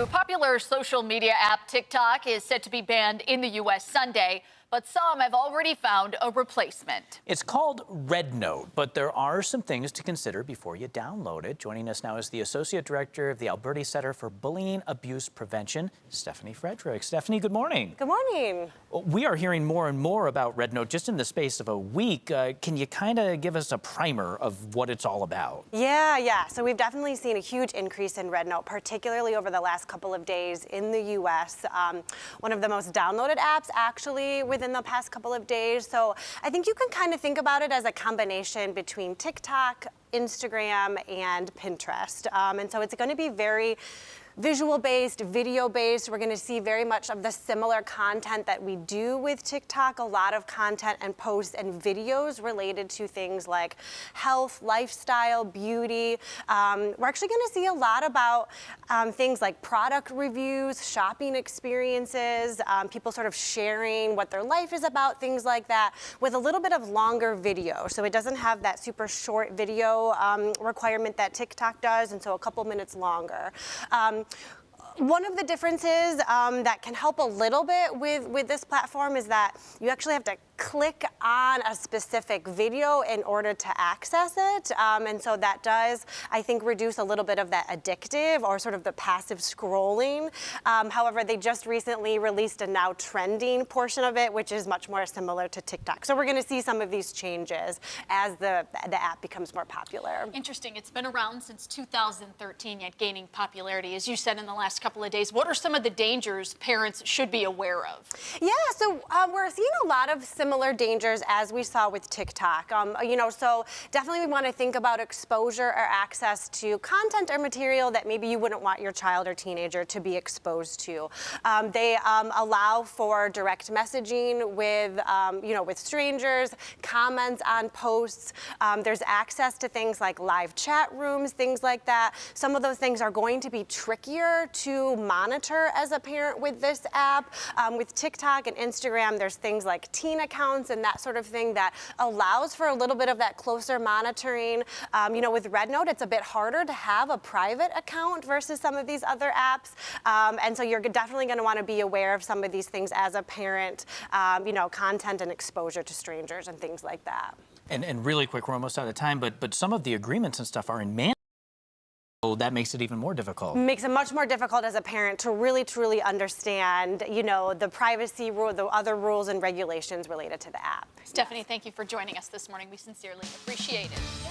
you. Popular social media app TikTok is set to be banned in the U.S. Sunday, but some have already found a replacement. It's called RedNote, but there are some things to consider before you download it. Joining us now is the Associate Director of the Alberta Center for Bullying Abuse Prevention, Stephanie Frederick. Stephanie, good morning. Good morning. We are hearing more and more about RedNote just in the space of a week. Can you kind of give us a primer of what it's all about? Yeah. So we've definitely seen a huge increase in RedNote, particularly over the last couple of days in the U.S. One of the most downloaded apps, actually, within the past couple of days. So I think you can kind of think about it as a combination between TikTok, Instagram, and Pinterest. And so it's going to be very visual-based, video-based. We're going to see very much of the similar content that we do with TikTok, a lot of content and posts and videos related to things like health, lifestyle, beauty. We're actually going to see a lot about things like product reviews, shopping experiences, people sort of sharing what their life is about, things like that, with a little bit of longer video. So it doesn't have that super short video requirement that TikTok does, and so a couple minutes longer. One of the differences that can help a little bit with this platform is that you actually have to click on a specific video in order to access it. And so that does, I think, reduce a little bit of that addictive or sort of the passive scrolling. However, they just recently released a now trending portion of it, which is much more similar to TikTok. So we're going to see some of these changes as the app becomes more popular. Interesting. It's been around since 2013, yet gaining popularity, as you said, in the last couple of days. What are some of the dangers parents should be aware of? Yeah, so we're seeing a lot of similar dangers as we saw with TikTok. So definitely we want to think about exposure or access to content or material that maybe you wouldn't want your child or teenager to be exposed to. They allow for direct messaging with strangers, comments on posts. There's access to things like live chat rooms, things like that. Some of those things are going to be trickier to monitor as a parent with this app. With TikTok and Instagram, there's things like teen accounts and that sort of thing that allows for a little bit of that closer monitoring. With RedNote, it's a bit harder to have a private account versus some of these other apps. And so you're definitely going to want to be aware of some of these things as a parent, content and exposure to strangers and things like that. And really quick, we're almost out of time, but some of the agreements and stuff are in manual. So that makes it even more difficult. Makes it much more difficult as a parent to really, truly understand, the privacy rule, the other rules and regulations related to the app. Stephanie, thank you for joining us this morning. We sincerely appreciate it.